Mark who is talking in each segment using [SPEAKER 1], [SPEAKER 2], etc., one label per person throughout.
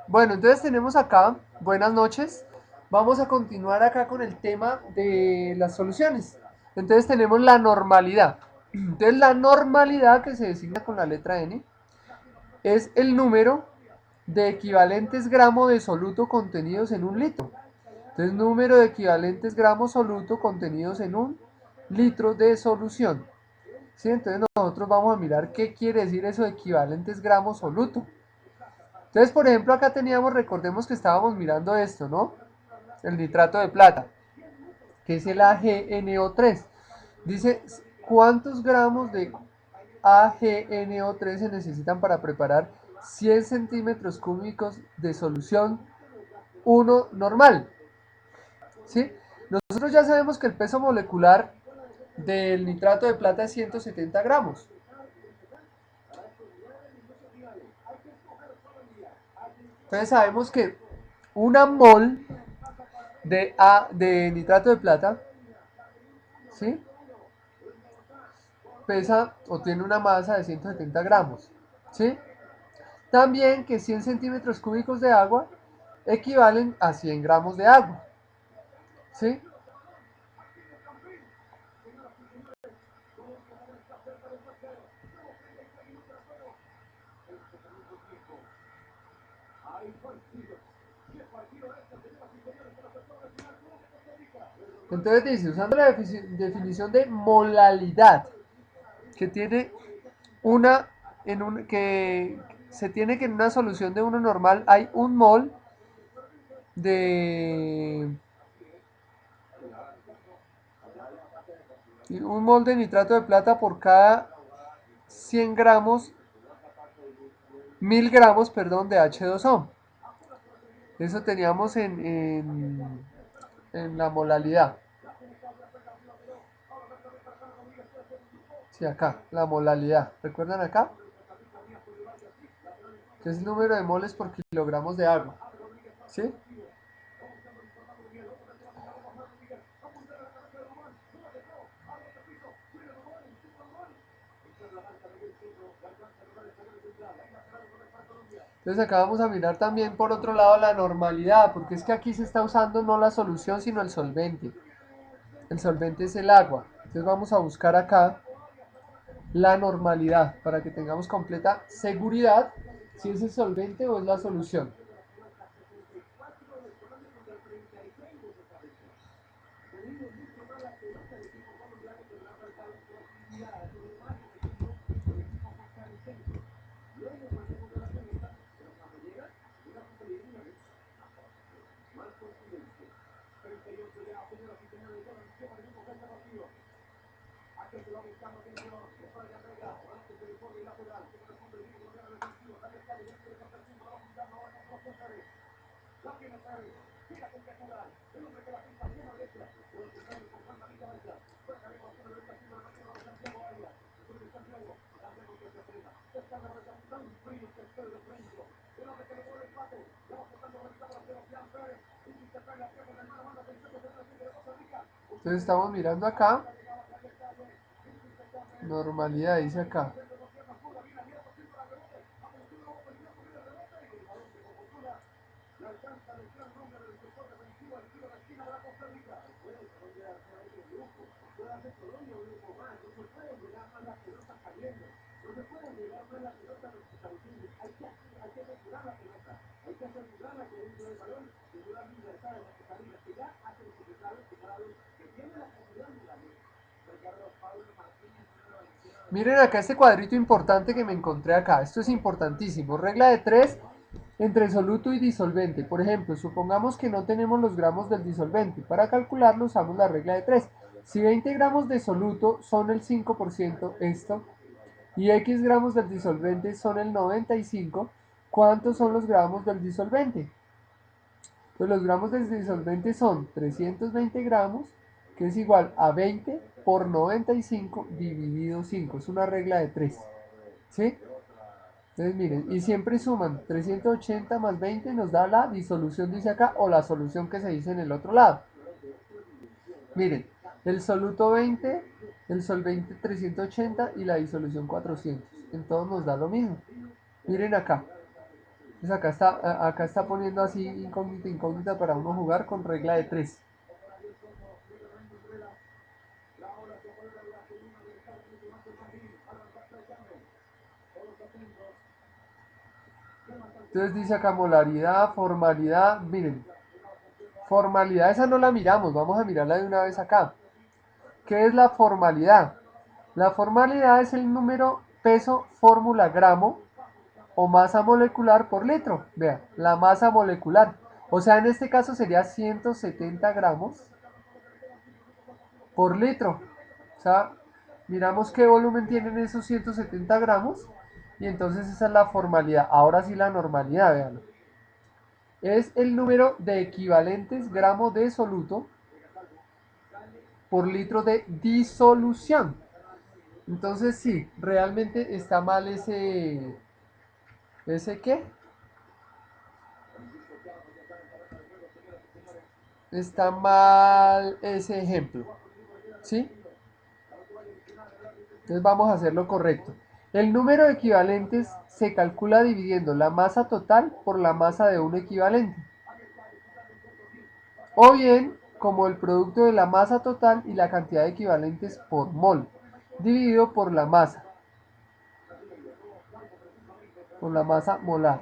[SPEAKER 1] Bueno, entonces tenemos acá, buenas noches. Vamos a continuar acá con el tema de las soluciones. Entonces tenemos la normalidad. Entonces la normalidad que se designa con la letra N es el número de equivalentes gramos de soluto contenidos en un litro. Entonces número de equivalentes gramos soluto contenidos en un litro de solución. ¿Sí? Entonces nosotros vamos a mirar qué quiere decir eso de equivalentes gramos soluto. Entonces, por ejemplo, acá teníamos, recordemos que estábamos mirando esto, ¿no? El nitrato de plata, que es el AgNO3. Dice, ¿cuántos gramos de AgNO3 se necesitan para preparar 100 centímetros cúbicos de solución 1 normal? ¿Sí? Nosotros ya sabemos que el peso molecular del nitrato de plata es 170 gramos. Entonces sabemos que una mol de nitrato de plata, ¿sí? Pesa o tiene una masa de 170 gramos, ¿sí? También que 100 centímetros cúbicos de agua equivalen a 100 gramos de agua, ¿sí? Entonces dice, usando la definición de molalidad, que tiene una, que se tiene que en una solución de uno normal hay un mol de nitrato de plata por cada 100 gramos, 1000 gramos, perdón, de H2O. Eso teníamos en la molalidad. Sí, acá, la molalidad. ¿Recuerdan acá? Que es el número de moles por kilogramos de agua. ¿Sí? Entonces acá vamos a mirar también por otro lado la normalidad, porque es que aquí se está usando no la solución, sino el solvente. El solvente es el agua. Entonces vamos a buscar acá la normalidad para que tengamos completa seguridad si es el solvente o es la solución. Entonces estamos mirando acá, normalidad dice acá. Miren acá este cuadrito importante que me encontré acá. Esto es importantísimo. Regla de 3 entre soluto y disolvente. Por ejemplo, supongamos que no tenemos los gramos del disolvente. Para calcularlo usamos la regla de 3. Si 20 gramos de soluto son el 5%, esto, y X gramos del disolvente son el 95%, ¿cuántos son los gramos del disolvente? Pues los gramos del disolvente son 320 gramos, que es igual a 20 por 95 dividido 5. Es una regla de 3. ¿Sí? Entonces miren, y siempre suman 380 más 20 nos da la disolución, dice acá, o la solución que se dice en el otro lado. Miren, el soluto 20, el solvente 380 y la disolución 400. En todos nos da lo mismo. Miren acá. Entonces acá está poniendo así incógnita, incógnita para uno jugar con regla de 3. Entonces dice acá molaridad, formalidad. Miren, formalidad esa no la miramos, vamos a mirarla de una vez acá. ¿Qué es la formalidad? La formalidad es el número peso fórmula gramo o masa molecular por litro. Vea, la masa molecular. O sea, en este caso sería 170 gramos por litro. O sea, miramos qué volumen tienen esos 170 gramos y entonces esa es la formalidad. Ahora sí la normalidad, véanlo. Es el número de equivalentes gramos de soluto por litro de disolución. Entonces sí, realmente está mal ¿ese qué? Está mal ese ejemplo, ¿sí? Entonces vamos a hacer lo correcto. El número de equivalentes se calcula dividiendo la masa total por la masa de un equivalente. O bien, como el producto de la masa total y la cantidad de equivalentes por mol, dividido por la masa molar.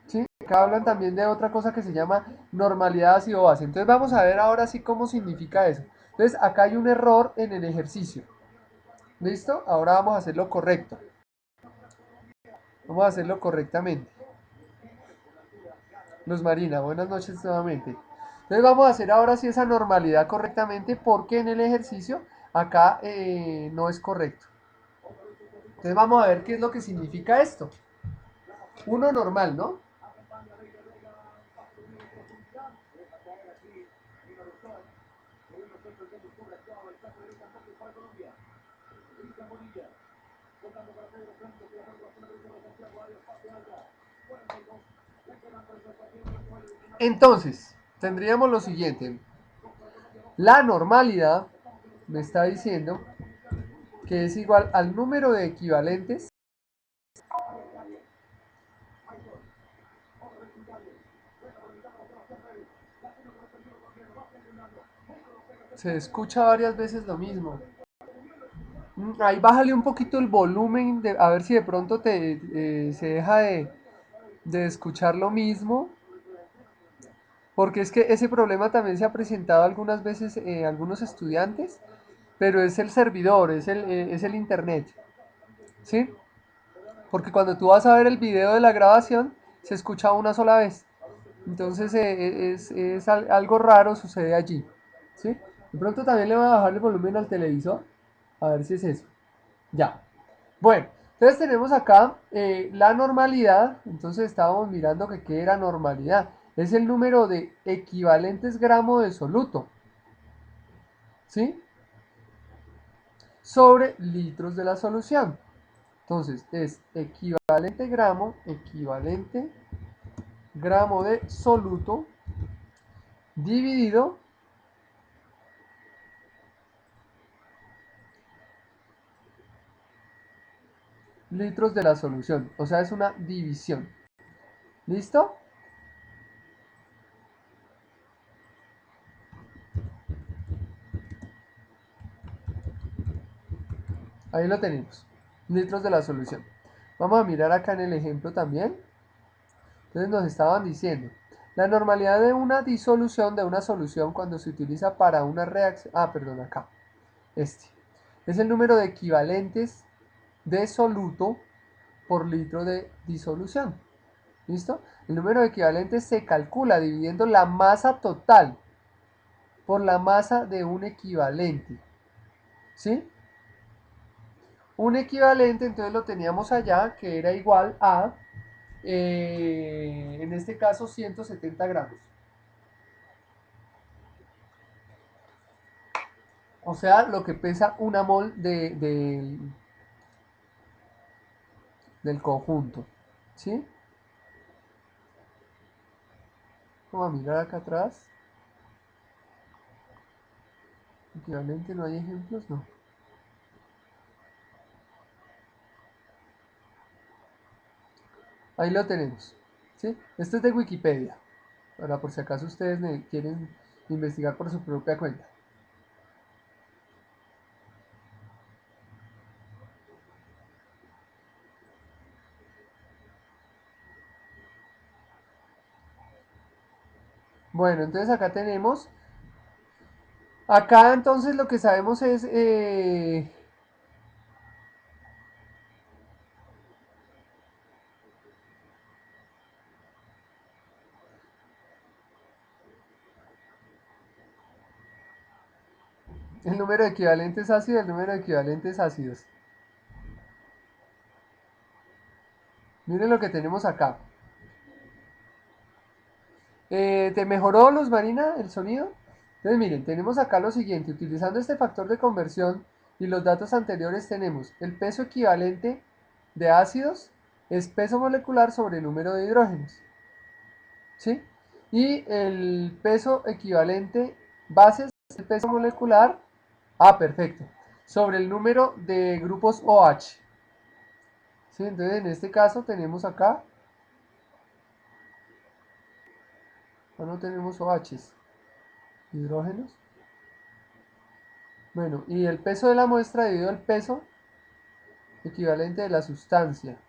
[SPEAKER 1] ¿Sí? Acá hablan también de otra cosa que se llama normalidad ácido-base. Entonces vamos a ver ahora sí cómo significa eso. Entonces acá hay un error en el ejercicio. ¿Listo? Ahora vamos a hacerlo correcto. Vamos a hacerlo correctamente. Luz Marina, buenas noches nuevamente. Entonces vamos a hacer ahora sí esa normalidad correctamente porque en el ejercicio acá no es correcto. Entonces vamos a ver qué es lo que significa esto. Uno normal, ¿no? Entonces, tendríamos lo siguiente. La normalidad me está diciendo que es igual al número de equivalentes. Se escucha varias veces lo mismo. Ahí bájale un poquito el volumen, a ver si de pronto se deja de escuchar lo mismo. Porque es que ese problema también se ha presentado algunas veces a algunos estudiantes, pero es el servidor, es el internet. ¿Sí? Porque cuando tú vas a ver el video de la grabación, se escucha una sola vez. Entonces algo raro sucede allí. ¿Sí? De pronto también le voy a bajar el volumen al televisor. A ver si es eso. Ya. Bueno, entonces tenemos acá la normalidad. Entonces estábamos mirando que qué era normalidad. Es el número de equivalentes gramo de soluto. ¿Sí? Sobre litros de la solución. Entonces es equivalente gramo de soluto dividido litros de la solución. O sea, es una división. ¿Listo? Ahí lo tenemos. Litros de la solución. Vamos a mirar acá en el ejemplo también. Entonces nos estaban diciendo, la normalidad de una disolución de una solución cuando se utiliza para una reacción, perdón, acá, este, es el número de equivalentes de soluto por litro de disolución. ¿Listo? El número de equivalentes se calcula dividiendo la masa total por la masa de un equivalente. ¿Sí? Un equivalente, entonces lo teníamos allá, que era igual a, en este caso, 170 gramos. O sea, lo que pesa una mol del conjunto. ¿Sí? Vamos a mirar acá atrás. Equivalente, no hay ejemplos, no. Ahí lo tenemos. ¿Sí? Esto es de Wikipedia, para por si acaso ustedes quieren investigar por su propia cuenta. Bueno, entonces acá tenemos, acá entonces lo que sabemos es el número de equivalentes ácidos, el número de equivalentes ácidos. Miren lo que tenemos acá. ¿Te mejoró, Luz Marina, el sonido? Entonces miren, tenemos acá lo siguiente. Utilizando este factor de conversión y los datos anteriores tenemos el peso equivalente de ácidos es peso molecular sobre el número de hidrógenos. ¿Sí? Y el peso equivalente bases es el peso molecular. Ah, perfecto. Sobre el número de grupos OH. ¿Sí? Entonces en este caso tenemos acá, no tenemos OHs, hidrógenos. Bueno, y el peso de la muestra dividido el peso equivalente de la sustancia.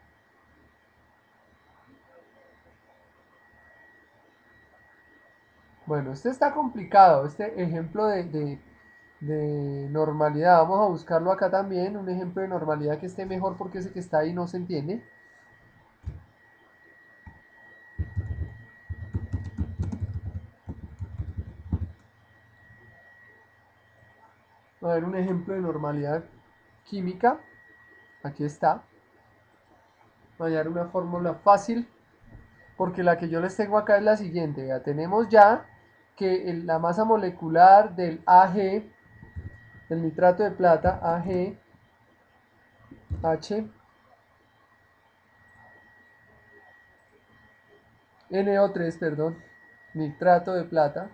[SPEAKER 1] Bueno, este está complicado, este ejemplo de normalidad. Vamos a buscarlo acá también, un ejemplo de normalidad que esté mejor porque ese que está ahí no se entiende. A ver, un ejemplo de normalidad química. Aquí está. Voy a hallar una fórmula fácil porque la que yo les tengo acá es la siguiente. Ya tenemos ya que la masa molecular del AG, el nitrato de plata, AgH, NO3, perdón, nitrato de plata.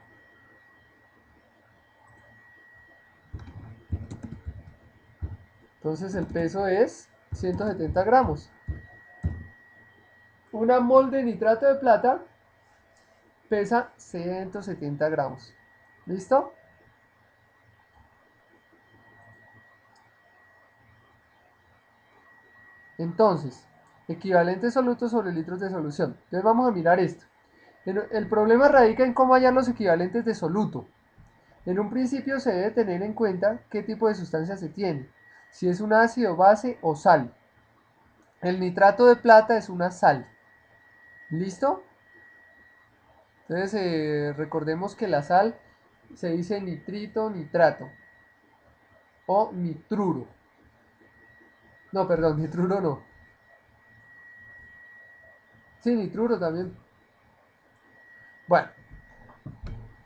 [SPEAKER 1] Entonces el peso es 170 gramos. Una mol de nitrato de plata pesa 170 gramos. ¿Listo? Entonces, equivalente soluto sobre litros de solución. Entonces vamos a mirar esto. El problema radica en cómo hallar los equivalentes de soluto. En un principio se debe tener en cuenta qué tipo de sustancia se tiene, si es un ácido, base o sal. El nitrato de plata es una sal. ¿Listo? Entonces recordemos que la sal se dice nitrito, nitrato o nitruro. No, perdón, nitruro no. Sí, nitruro también. Bueno,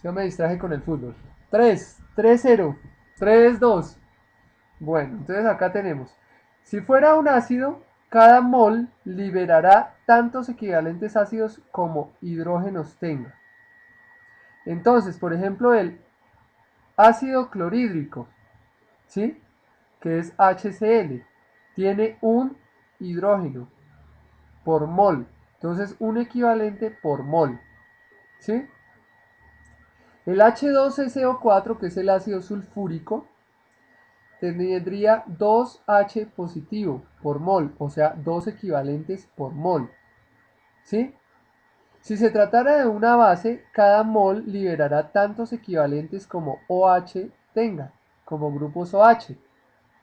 [SPEAKER 1] yo me distraje con el fútbol. 3-0, 3-2. Bueno, entonces acá tenemos. Si fuera un ácido, cada mol liberará tantos equivalentes ácidos como hidrógenos tenga. Entonces, por ejemplo, el ácido clorhídrico, ¿sí? Que es HCl, tiene un hidrógeno por mol. Entonces, un equivalente por mol, ¿sí? El H2SO4, que es el ácido sulfúrico, tendría 2H positivo por mol, o sea, 2 equivalentes por mol, ¿sí? Si se tratara de una base, cada mol liberará tantos equivalentes como OH tenga, como grupos OH.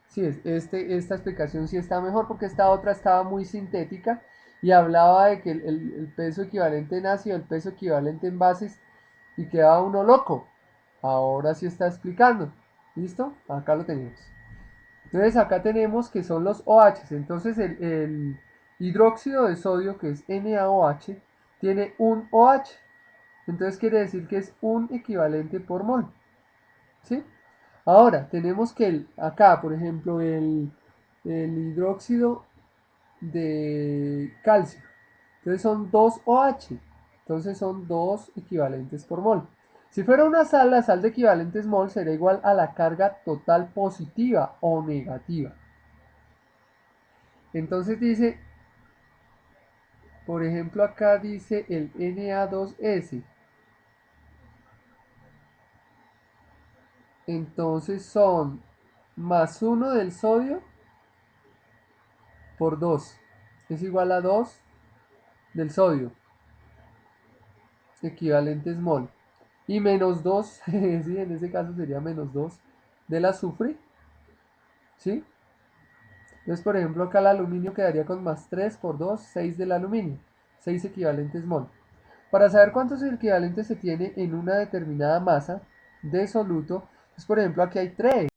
[SPEAKER 1] Sí, esta explicación sí está mejor porque esta otra estaba muy sintética y hablaba de que el peso equivalente en ácido, el peso equivalente en bases y quedaba uno loco. Ahora sí está explicando. ¿Listo? Acá lo tenemos. Entonces acá tenemos que son los OH. Entonces el hidróxido de sodio, que es NaOH, tiene un OH. Entonces quiere decir que es un equivalente por mol. ¿Sí? Ahora, tenemos que acá, por ejemplo, el hidróxido de calcio. Entonces son 2 OH. Entonces son 2 equivalentes por mol. Si fuera una sal, la sal de equivalentes mol será igual a la carga total positiva o negativa. Entonces dice, Por ejemplo, acá dice el Na2S. Entonces son más 1 del sodio por 2. Es igual a 2 del sodio, equivalente mol. Y menos 2, sí, en ese caso sería menos 2 del azufre, ¿sí? Entonces, por ejemplo, acá el aluminio quedaría con más 3 por 2, 6 del aluminio, 6 equivalentes mol. Para saber cuántos equivalentes se tiene en una determinada masa de soluto, pues por ejemplo aquí hay 3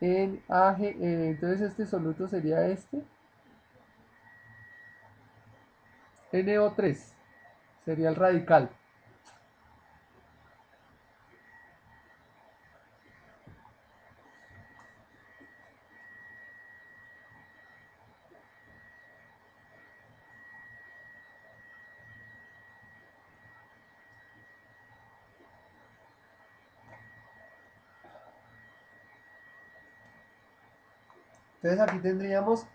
[SPEAKER 1] en AG, entonces este soluto sería este, NO3, sería el radical. Entonces aquí tendríamos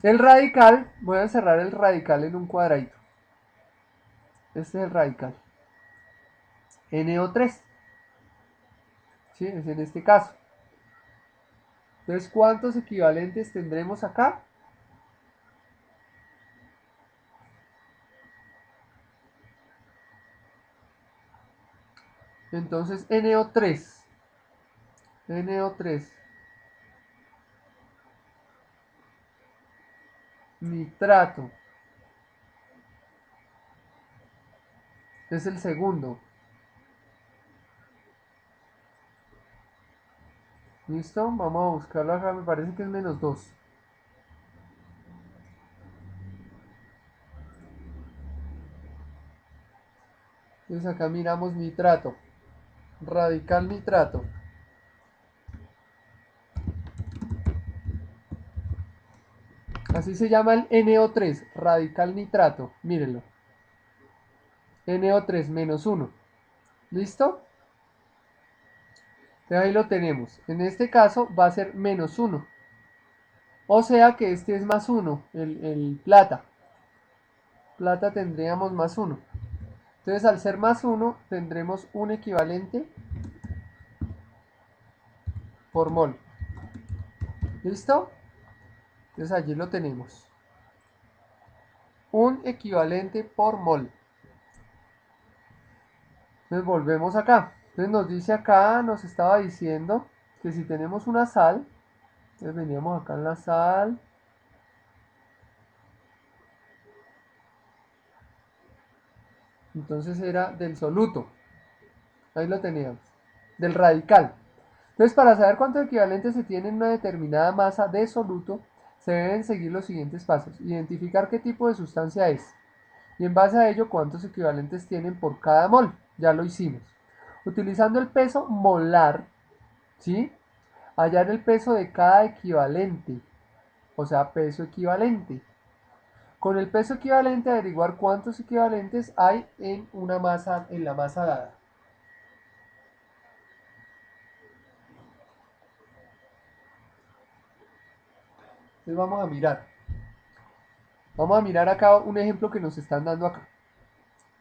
[SPEAKER 1] el radical, voy a encerrar el radical en un cuadradito. Este es el radical, NO3, ¿sí? Es en este caso. Entonces, ¿cuántos equivalentes tendremos acá? Entonces, NO3, nitrato, es el segundo. ¿Listo? Vamos a buscarlo acá, me parece que es menos 2. Entonces acá miramos nitrato, radical nitrato. Así se llama el NO3, radical nitrato. Mírenlo. NO3 menos 1. ¿Listo? Entonces ahí lo tenemos. En este caso va a ser menos 1. O sea que este es más 1, el plata. Plata tendríamos más 1. Entonces al ser más 1 tendremos un equivalente por mol. ¿Listo? Entonces allí lo tenemos. Un equivalente por mol. Entonces volvemos acá. Entonces nos dice acá, nos estaba diciendo que si tenemos una sal, entonces veníamos acá en la sal, entonces era del soluto, ahí lo teníamos, del radical. Entonces para saber cuántos equivalentes se tiene en una determinada masa de soluto, se deben seguir los siguientes pasos. Identificar qué tipo de sustancia es y en base a ello cuántos equivalentes tienen por cada mol. Ya lo hicimos. Utilizando el peso molar, ¿sí? Hallar el peso de cada equivalente, o sea, peso equivalente. Con el peso equivalente averiguar cuántos equivalentes hay en una masa, en la masa dada. Entonces vamos a mirar. Vamos a mirar acá un ejemplo que nos están dando acá.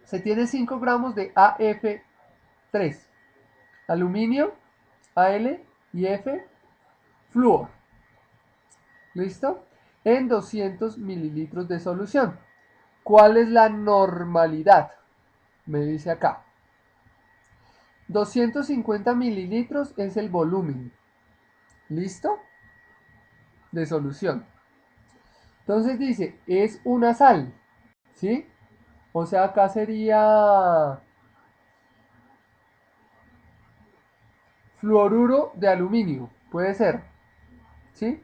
[SPEAKER 1] Se tiene 5 gramos de AF3, aluminio, Al y F, flúor. ¿Listo? En 200 mililitros de solución. ¿Cuál es la normalidad? Me dice acá. 250 mililitros es el volumen. ¿Listo? De solución. Entonces dice, es una sal. ¿Sí? O sea, acá sería fluoruro de aluminio. Puede ser. ¿Sí?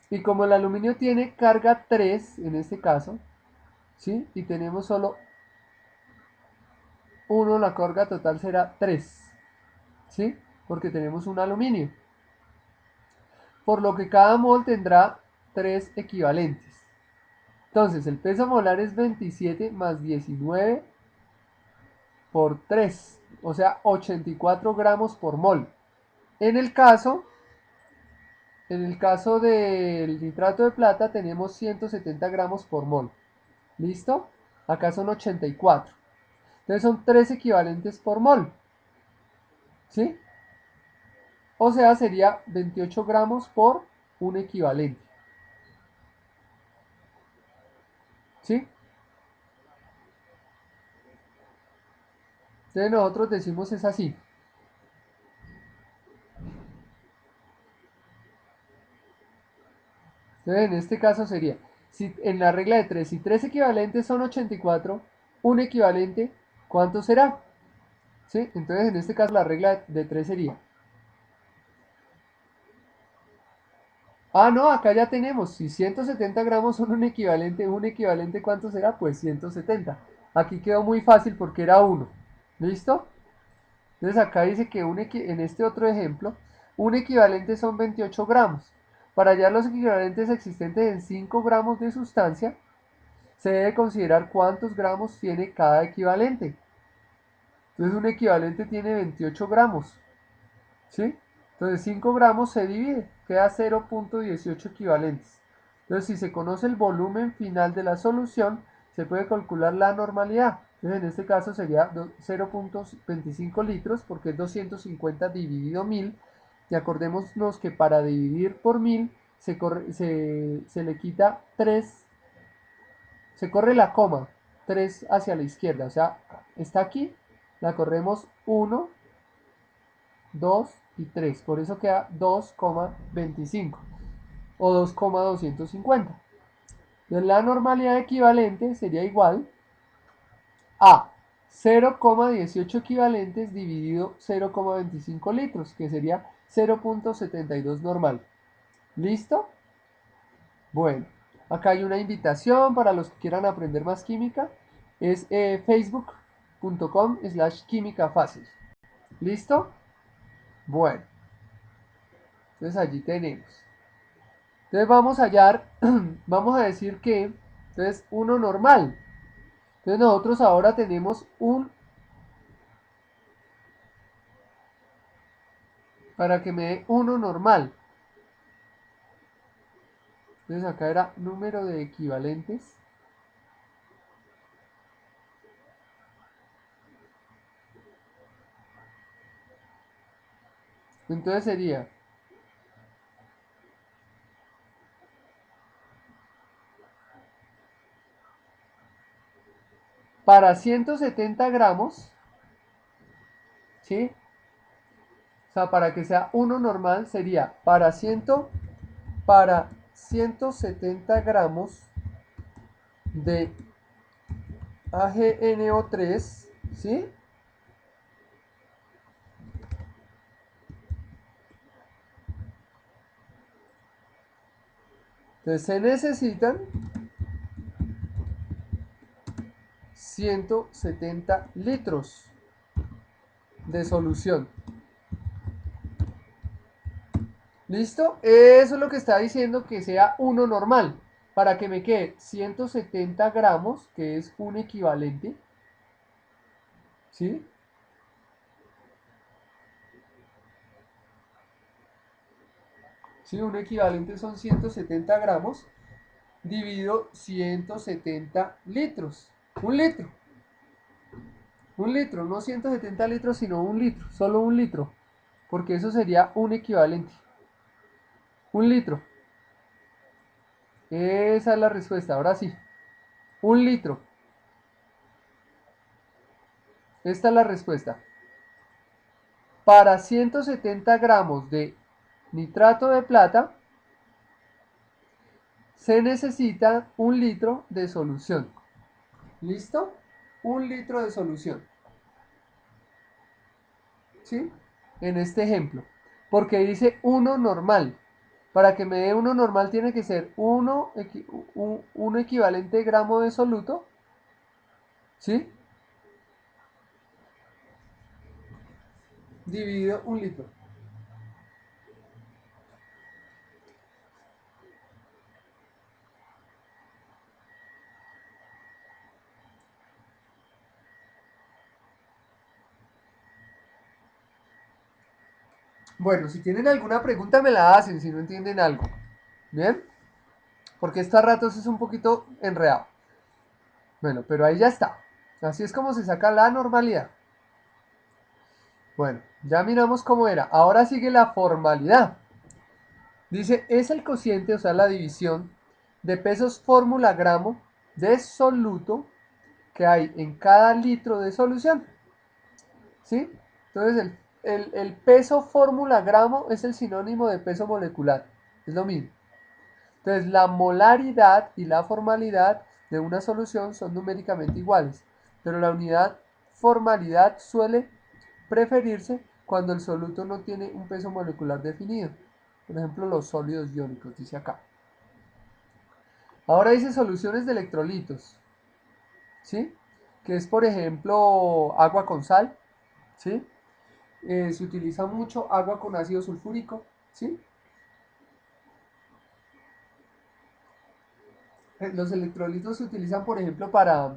[SPEAKER 1] Y como el aluminio tiene carga 3 en este caso, ¿sí? Y tenemos solo uno, la carga total será 3, ¿sí? Porque tenemos un aluminio. Por lo que cada mol tendrá 3 equivalentes. Entonces, el peso molar es 27 más 19 por 3, o sea, 84 gramos por mol. En el caso En el caso del nitrato de plata tenemos 170 gramos por mol. ¿Listo? Acá son 84. Entonces son 3 equivalentes por mol. ¿Sí? O sea, sería 28 gramos por un equivalente. ¿Sí? Entonces nosotros decimos es así. Entonces en este caso sería, si en la regla de 3, si 3 equivalentes son 84, un equivalente, ¿cuánto será? ¿Sí? Entonces en este caso la regla de 3 sería. Ah, no, acá ya tenemos, si 170 gramos son un equivalente ¿cuánto será? Pues 170. Aquí quedó muy fácil porque era uno. ¿Listo? Entonces acá dice que en este otro ejemplo, un equivalente son 28 gramos. Para hallar los equivalentes existentes en 5 gramos de sustancia, se debe considerar cuántos gramos tiene cada equivalente. Entonces un equivalente tiene 28 gramos. ¿Sí? Entonces 5 gramos se divide, queda 0.18 equivalentes. Entonces si se conoce el volumen final de la solución, se puede calcular la normalidad. Entonces en este caso sería 0.25 litros porque es 250 dividido 1000. Y acordémonos que para dividir por 1000 se le quita 3, se corre la coma 3 hacia la izquierda. O sea, está aquí, la corremos 1, 2 y 3. Por eso queda 2,25 o 2,250. Entonces la normalidad equivalente sería igual a 0,18 equivalentes dividido 0,25 litros, que sería 0.72 normal. ¿Listo? Bueno, acá hay una invitación para los que quieran aprender más química. Es facebook.com/química fácil. ¿Listo? Bueno, entonces allí tenemos. Entonces vamos a hallar, vamos a decir que, entonces uno normal. Entonces nosotros ahora tenemos para que me dé uno normal. Entonces acá era número de equivalentes. Entonces sería, para 170 gramos, ¿sí? O sea, para que sea uno normal sería para 170 gramos de AgNO3, ¿sí? Entonces se necesitan 170 litros de solución. ¿Listo? Eso es lo que está diciendo que sea uno normal. Para que me quede 170 gramos, que es un equivalente. ¿Sí? Sí, un equivalente son 170 gramos dividido 170 litros. Un litro. Un litro, no 170 litros, sino un litro. Solo un litro. Porque eso sería un equivalente. Un litro. Esa es la respuesta. Ahora sí. Un litro. Esta es la respuesta. Para 170 gramos de nitrato de plata se necesita un litro de solución. ¿Listo? Un litro de solución. ¿Sí? En este ejemplo. Porque dice uno normal. Para que me dé uno normal tiene que ser un equivalente gramo de soluto. ¿Sí? Dividido un litro. Bueno, si tienen alguna pregunta me la hacen si no entienden algo. ¿Bien? Porque esto a ratos es un poquito enredado. Bueno, pero ahí ya está. Así es como se saca la normalidad. Bueno, ya miramos cómo era. Ahora sigue la formalidad. Dice, es el cociente, o sea, la división de pesos fórmula gramo de soluto que hay en cada litro de solución. ¿Sí? Entonces, el peso fórmula gramo es el sinónimo de peso molecular. Es lo mismo. Entonces, la molaridad y la formalidad de una solución son numéricamente iguales, pero la unidad formalidad suele preferirse cuando el soluto no tiene un peso molecular definido. Por ejemplo, los sólidos iónicos, dice acá. Ahora dice soluciones de electrolitos, ¿sí? Que es, por ejemplo, agua con sal, ¿sí? Se utiliza mucho agua con ácido sulfúrico, ¿sí? Los electrolitos se utilizan, por ejemplo, para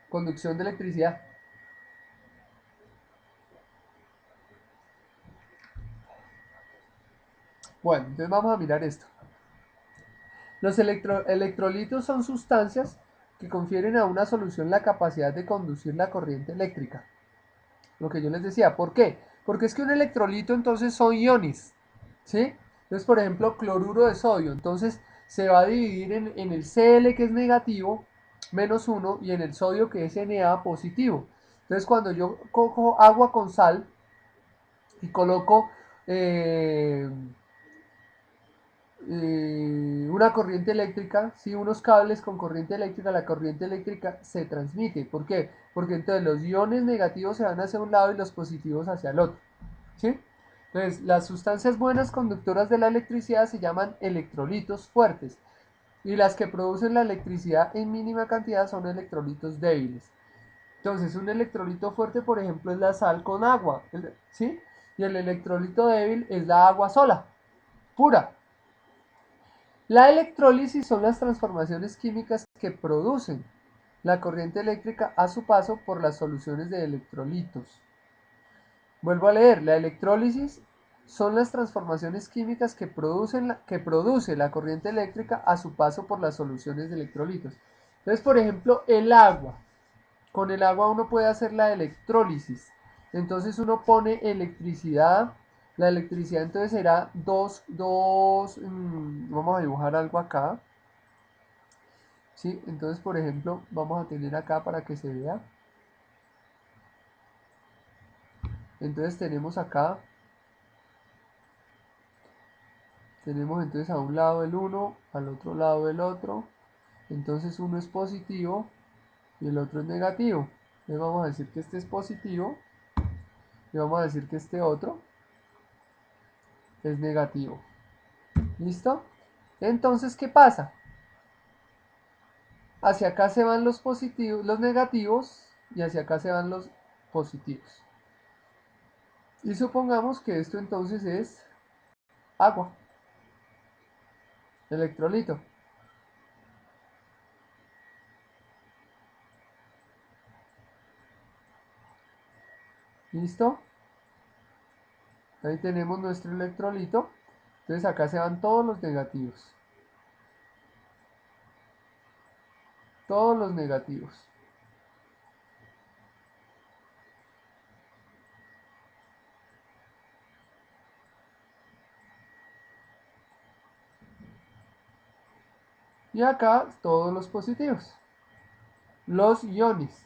[SPEAKER 1] conducción de electricidad. Bueno, entonces vamos a mirar esto. Los electrolitos son sustancias que confieren a una solución la capacidad de conducir la corriente eléctrica. Lo que yo les decía, ¿por qué? Porque es que un electrolito entonces son iones, ¿sí? Entonces, por ejemplo, cloruro de sodio, entonces se va a dividir en el Cl que es negativo, menos 1, y en el sodio que es Na positivo. Entonces, cuando yo cojo agua con sal y coloco eh, una corriente eléctrica, ¿sí? Unos cables con corriente eléctrica, la corriente eléctrica se transmite. ¿Por qué? Porque entonces los iones negativos se van hacia un lado y los positivos hacia el otro. ¿Sí? Entonces, las sustancias buenas conductoras de la electricidad se llaman electrolitos fuertes y las que producen la electricidad en mínima cantidad son electrolitos débiles. Entonces, un electrolito fuerte, por ejemplo, es la sal con agua, ¿sí? Y el electrolito débil es la agua sola, pura. La electrólisis son las transformaciones químicas que producen la corriente eléctrica a su paso por las soluciones de electrolitos. Vuelvo a leer, la electrólisis son las transformaciones químicas que produce la corriente eléctrica a su paso por las soluciones de electrolitos. Entonces, por ejemplo, el agua. Con el agua uno puede hacer la electrólisis. Entonces uno pone electricidad. La electricidad entonces será vamos a dibujar algo acá. ¿Sí? Entonces, por ejemplo, vamos a tener acá para que se vea. Entonces tenemos acá, tenemos entonces a un lado el uno, al otro lado el otro. Entonces uno es positivo y el otro es negativo. Entonces vamos a decir que este es positivo y vamos a decir que este otro es negativo. ¿Listo? Entonces, ¿qué pasa? Hacia acá se van los positivos, los negativos y hacia acá se van los positivos. Y supongamos que esto entonces es agua, electrolito. ¿Listo? Ahí tenemos nuestro electrolito. Entonces acá se van todos los negativos. Todos los negativos. Y acá todos los positivos. Los iones.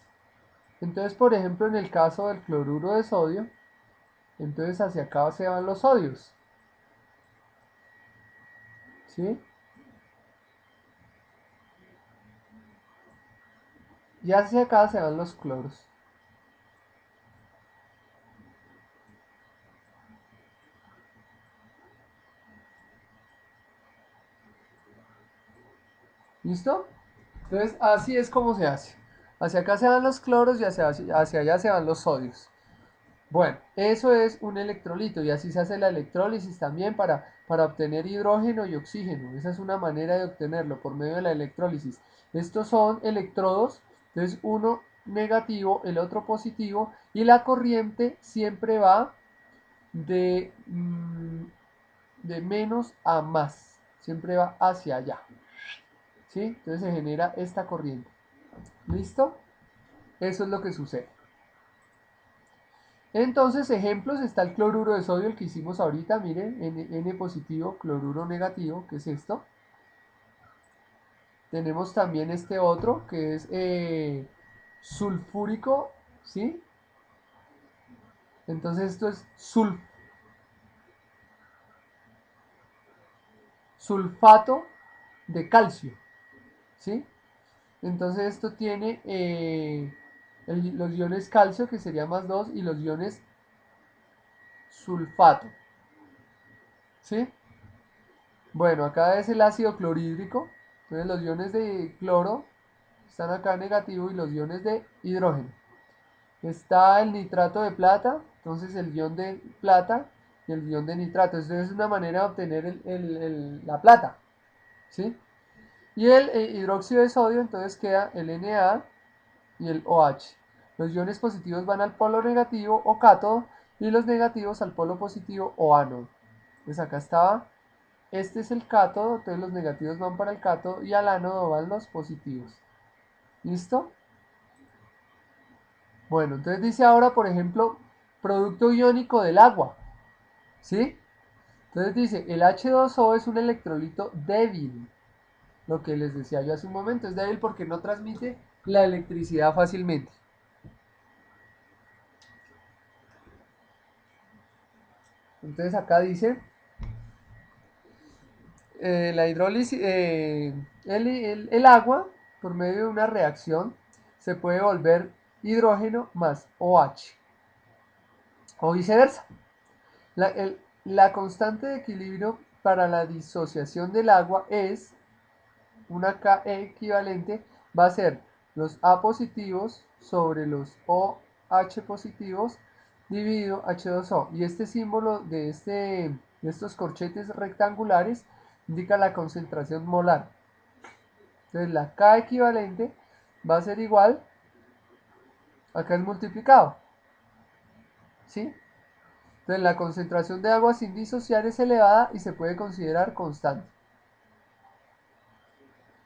[SPEAKER 1] Entonces, por ejemplo, en el caso del cloruro de sodio, entonces hacia acá se van los sodios. ¿Sí? Y hacia acá se van los cloros. ¿Listo? Entonces, así es como se hace. Hacia acá se van los cloros y hacia allá se van los sodios. Bueno, eso es un electrolito y así se hace la electrólisis también para obtener hidrógeno y oxígeno. Esa es una manera de obtenerlo por medio de la electrólisis. Estos son electrodos, entonces uno negativo, el otro positivo y la corriente siempre va de menos a más. Siempre va hacia allá. ¿Sí? Entonces se genera esta corriente. ¿Listo? Eso es lo que sucede. Entonces, ejemplos, está el cloruro de sodio, el que hicimos ahorita, miren, N positivo, cloruro negativo, que es esto. Tenemos también este otro, que es sulfúrico, ¿sí? Entonces esto es sulfato de calcio, ¿sí? Entonces esto tiene los iones calcio, que sería más 2, y los iones sulfato, ¿sí? Bueno, acá es el ácido clorhídrico, entonces los iones de cloro están acá negativos y los iones de hidrógeno. Está el nitrato de plata, entonces el ion de plata y el ion de nitrato. Entonces es una manera de obtener la plata, ¿sí? Y el hidróxido de sodio, entonces queda el Na y el OH. Los iones positivos van al polo negativo o cátodo y los negativos al polo positivo o ánodo. Pues acá estaba, este es el cátodo, entonces los negativos van para el cátodo y al ánodo van los positivos. ¿Listo? Bueno, entonces dice ahora, por ejemplo, producto iónico del agua. ¿Sí? Entonces dice, el H2O es un electrolito débil. Lo que les decía yo hace un momento, es débil porque no transmite la electricidad fácilmente. Entonces acá dice, la hidrólisis, el agua, por medio de una reacción, se puede volver hidrógeno más OH, o viceversa. La constante de equilibrio para la disociación del agua es una K equivalente, va a ser los A positivos sobre los OH positivos dividido H2O. Y este símbolo de estos corchetes rectangulares indica la concentración molar. Entonces la K equivalente va a ser igual, acá es multiplicado, ¿sí? Entonces la concentración de agua sin disociar es elevada y se puede considerar constante.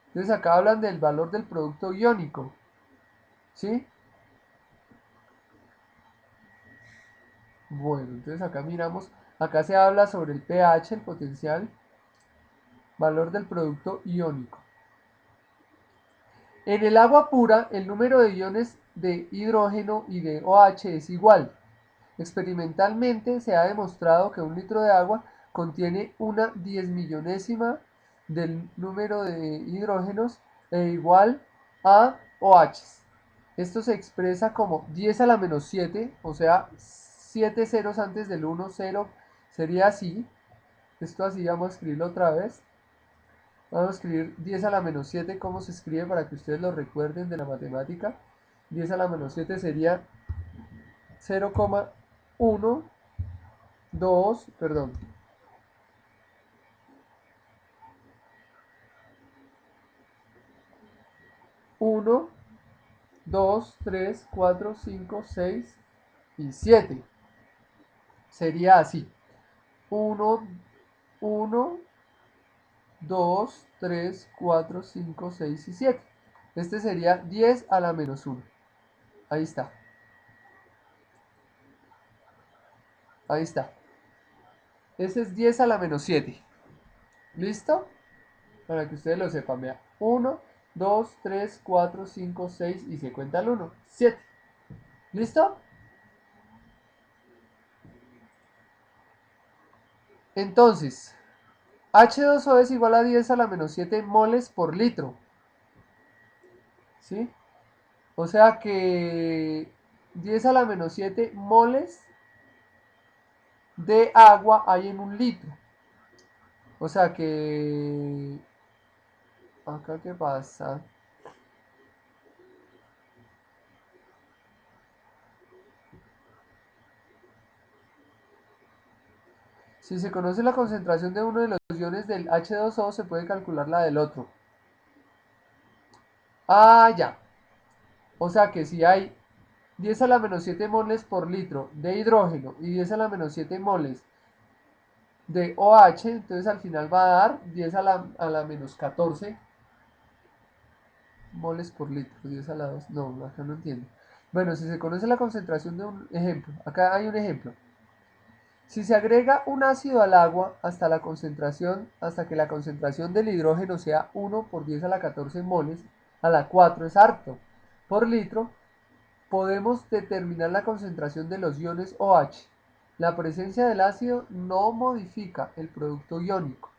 [SPEAKER 1] Entonces acá hablan del valor del producto iónico, ¿sí? Bueno, entonces acá miramos, acá se habla sobre el pH, el potencial valor del producto iónico. En el agua pura, el número de iones de hidrógeno y de OH es igual. Experimentalmente se ha demostrado que un litro de agua contiene una 10 millonésima del número de hidrógenos e igual a OH. Esto se expresa como 10 a la menos 7, o sea, 7 ceros antes del 1, 0, sería así. Esto así vamos a escribirlo otra vez. Vamos a escribir 10 a la menos 7, cómo se escribe para que ustedes lo recuerden de la matemática. 10 a la menos 7 sería 0,1, 2, perdón, 1, 2, 3, 4, 5, 6 y 7. Sería así. 1, 1, 2, 3, 4, 5, 6 y 7. Este sería 10 a la menos 1. Ahí está. Ahí está. Este es 10 a la menos 7. ¿Listo? Para que ustedes lo sepan. Vea. 1, 2, 3, 4, 5, 6 y se cuenta el 1. 7. ¿Listo? Entonces, H2O es igual a 10 a la menos 7 moles por litro. ¿Sí? O sea que 10 a la menos 7 moles de agua hay en un litro. O sea que... ¿Acá qué pasa? Si se conoce la concentración de uno de los iones del H2O, se puede calcular la del otro. Ah, ya. O sea que si hay 10 a la menos 7 moles por litro de hidrógeno y 10 a la menos 7 moles de OH, entonces al final va a dar 10 a la menos 14 moles por litro, 10 a la 2, no, acá no entiendo. Bueno, si se conoce la concentración de un ejemplo, acá hay un ejemplo. Si se agrega un ácido al agua hasta que la concentración del hidrógeno sea 1 por 10 a la 14 moles, a la 4 es harto, por litro, podemos determinar la concentración de los iones OH. La presencia del ácido no modifica el producto iónico.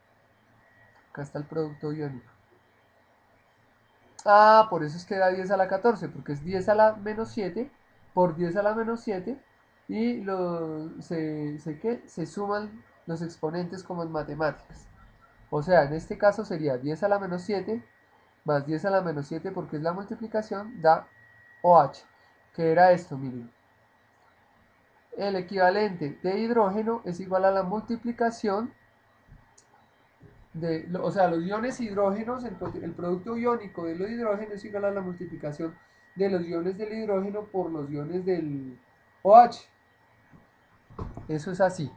[SPEAKER 1] Acá está el producto iónico. Ah, por eso es que da 10 a la 14, porque es 10 a la menos 7 por 10 a la menos 7 y se suman los exponentes como en matemáticas. O sea, en este caso sería 10 a la menos 7 más 10 a la menos 7 porque es la multiplicación, da OH, que era esto, miren. El equivalente de hidrógeno es igual a la multiplicación o sea, los iones hidrógenos, el producto iónico de los hidrógenos es igual a la multiplicación de los iones del hidrógeno por los iones del OH. Eso es así.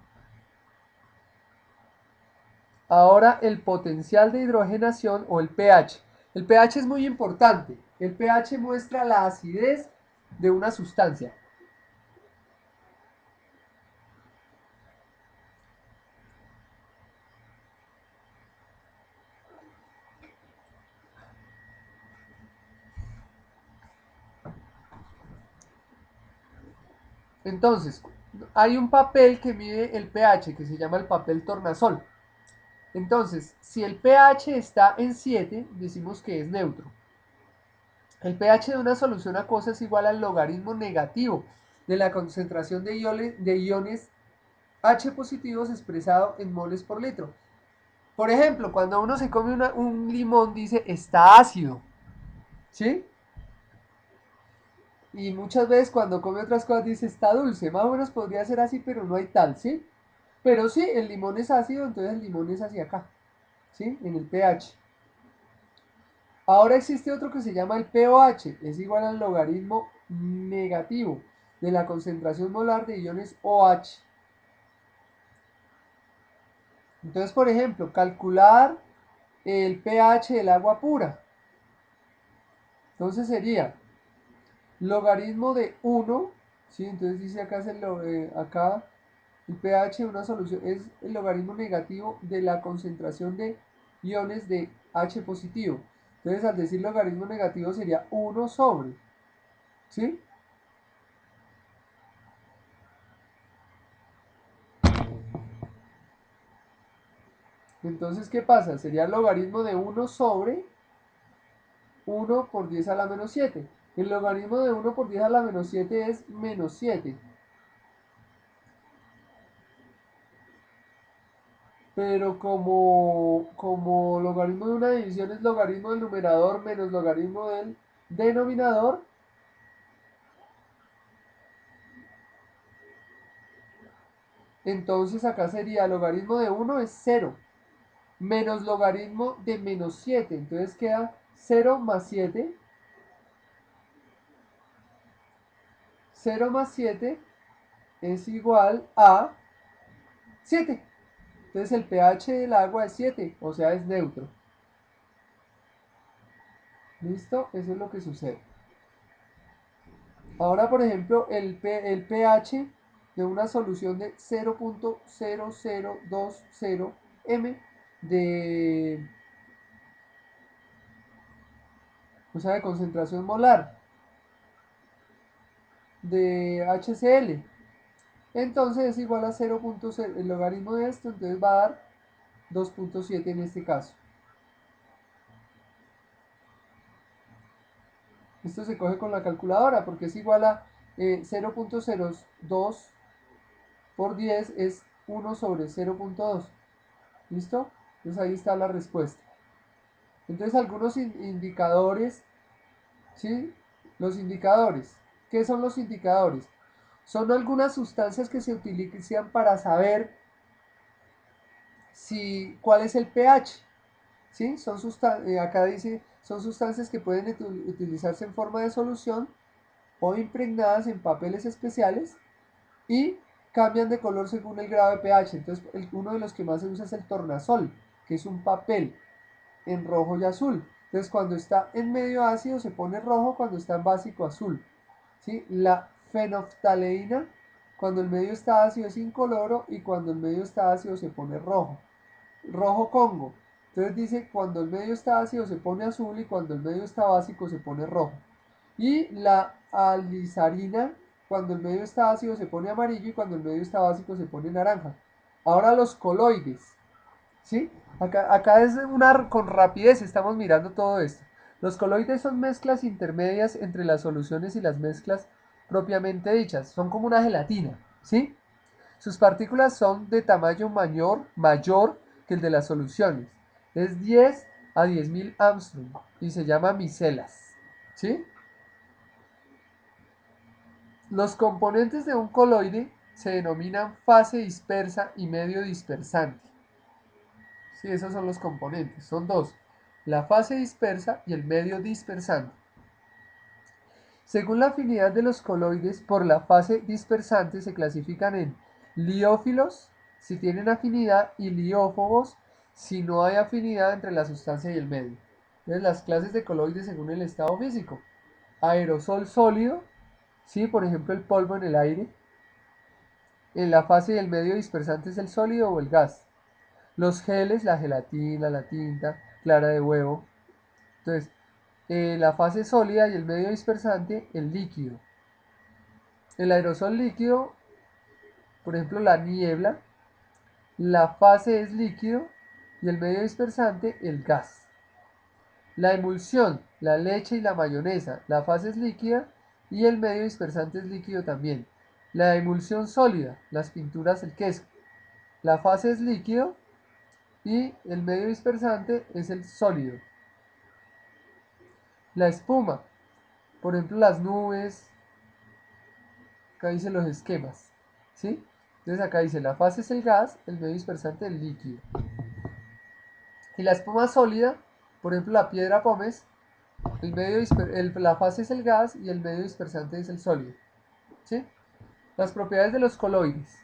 [SPEAKER 1] Ahora el potencial de hidrogenación o el pH. El pH es muy importante. El pH muestra la acidez de una sustancia. Entonces, hay un papel que mide el pH que se llama el papel tornasol. Entonces, si el pH está en 7, decimos que es neutro. El pH de una solución acuosa es igual al logaritmo negativo de la concentración de iones H positivos expresado en moles por litro. Por ejemplo, cuando uno se come un limón dice está ácido, ¿sí? Y muchas veces cuando come otras cosas dice está dulce. Más o menos podría ser así, pero no hay tal, ¿sí? Pero sí, el limón es ácido, entonces el limón es hacia acá, ¿sí? En el pH. Ahora existe otro que se llama el pOH, es igual al logaritmo negativo de la concentración molar de iones OH. Entonces, por ejemplo, calcular el pH del agua pura. Entonces sería logaritmo de 1, ¿sí? Entonces dice acá, acá el pH de una solución es el logaritmo negativo de la concentración de iones de H positivo. Entonces al decir logaritmo negativo sería 1 sobre, ¿sí? Entonces, ¿qué pasa? Sería el logaritmo de 1 sobre 1 por 10 a la menos 7. El logaritmo de 1 por 10 a la menos 7 es menos 7. Pero como logaritmo de una división es logaritmo del numerador menos logaritmo del denominador, entonces acá sería logaritmo de 1 es 0, menos logaritmo de menos 7. Entonces queda 0 más 7. 0 más 7 es igual a 7. Entonces el pH del agua es 7, o sea, es neutro. ¿Listo? Eso es lo que sucede. Ahora, por ejemplo, el pH de una solución de 0.0020 m de, o sea, de concentración molar de HCl. Entonces es igual a 0.0, el logaritmo de esto, entonces va a dar 2.7 en este caso. Esto se coge con la calculadora porque es igual a 0.02 por 10 es 1 sobre 0.2. ¿Listo? Entonces ahí está la respuesta. Entonces algunos indicadores, ¿sí? Los indicadores. ¿Qué son los indicadores? Son algunas sustancias que se utilizan para saber cuál es el pH. ¿Sí? Acá dice, son sustancias que pueden utilizarse en forma de solución o impregnadas en papeles especiales y cambian de color según el grado de pH. Entonces, uno de los que más se usa es el tornasol, que es un papel en rojo y azul. Entonces, cuando está en medio ácido se pone rojo, cuando está en básico azul. ¿Sí? La fenoftaleína, cuando el medio está ácido es incoloro y cuando el medio está ácido se pone rojo. Rojo Congo. Entonces dice, cuando el medio está ácido se pone azul y cuando el medio está básico se pone rojo. Y la alizarina, cuando el medio está ácido se pone amarillo y cuando el medio está básico se pone naranja. Ahora los coloides, ¿sí? Acá es con rapidez estamos mirando todo esto. Los coloides son mezclas intermedias entre las soluciones y las mezclas propiamente dichas. Son como una gelatina, ¿sí? Sus partículas son de tamaño mayor que el de las soluciones. Es 10 a 10.000 Armstrong y se llama micelas, ¿sí? Los componentes de un coloide se denominan fase dispersa y medio dispersante. Sí, esos son los componentes, son dos, la fase dispersa y el medio dispersante. Según la afinidad de los coloides por la fase dispersante se clasifican en liófilos si tienen afinidad y liófobos si no hay afinidad entre la sustancia y el medio. Entonces las clases de coloides según el estado físico. Aerosol sólido, sí, por ejemplo el polvo en el aire. En la fase y el medio dispersante es el sólido o el gas. Los geles, la gelatina, la tinta, clara de huevo. Entonces, la fase sólida y el medio dispersante, el líquido. El aerosol líquido, por ejemplo, la niebla, la fase es líquido y el medio dispersante, el gas. La emulsión, la leche y la mayonesa, la fase es líquida y el medio dispersante es líquido también. La emulsión sólida, las pinturas, el queso. La fase es líquido y el medio dispersante es el sólido. La espuma, por ejemplo, las nubes, acá dice los esquemas, ¿sí? Entonces acá dice la fase es el gas, el medio dispersante el líquido. Y la espuma sólida, por ejemplo la piedra pómez, la fase es el gas y el medio dispersante es el sólido, ¿sí? Las propiedades de los coloides.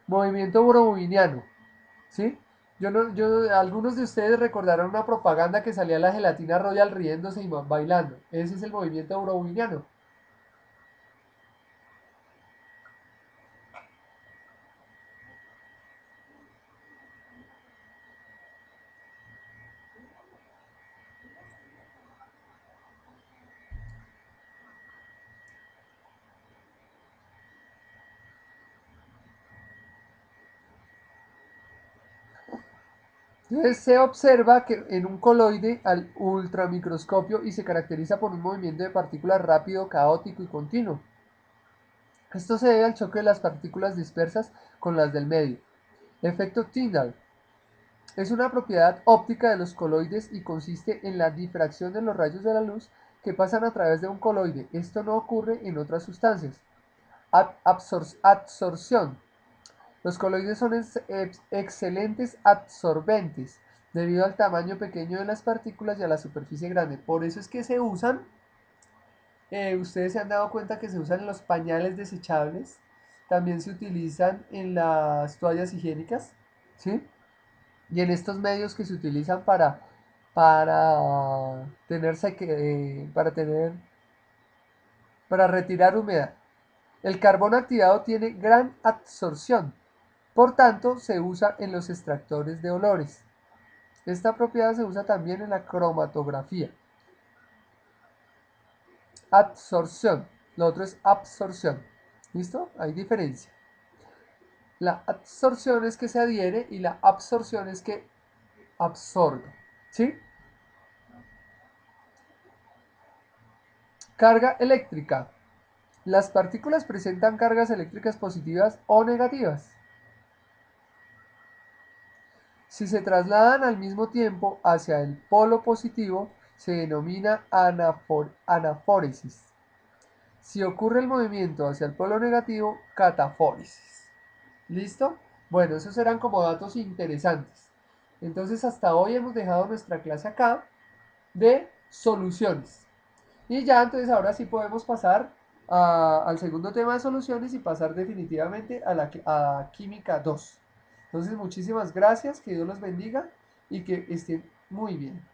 [SPEAKER 1] Movimiento browniano, ¿sí? Yo no, algunos de ustedes recordarán una propaganda que salía la gelatina Royal riéndose y bailando. Ese es el movimiento browniano. Entonces se observa que en un coloide al ultramicroscopio y se caracteriza por un movimiento de partículas rápido, caótico y continuo. Esto se debe al choque de las partículas dispersas con las del medio. Efecto Tyndall es una propiedad óptica de los coloides y consiste en la difracción de los rayos de la luz que pasan a través de un coloide. Esto no ocurre en otras sustancias. Absorción. Los coloides son excelentes absorbentes debido al tamaño pequeño de las partículas y a la superficie grande. Por eso es que se usan, ustedes se han dado cuenta que se usan en los pañales desechables, también se utilizan en las toallas higiénicas, ¿sí? Y en estos medios que se utilizan para tener, para retirar humedad. El carbón activado tiene gran absorción, por tanto se usa en los extractores de olores. Esta propiedad se usa también en la cromatografía. Absorción, lo otro es absorción. ¿Listo? Hay diferencia. La absorción es que se adhiere y la absorción es que absorbe. ¿Sí? Carga eléctrica. Las partículas presentan cargas eléctricas positivas o negativas. Si se trasladan al mismo tiempo hacia el polo positivo, se denomina anaforesis. Si ocurre el movimiento hacia el polo negativo, cataforesis. ¿Listo? Bueno, esos eran como datos interesantes. Entonces, hasta hoy hemos dejado nuestra clase acá de soluciones. Y ya entonces ahora sí podemos pasar al segundo tema de soluciones y pasar definitivamente a química 2. Entonces, muchísimas gracias, que Dios los bendiga y que estén muy bien.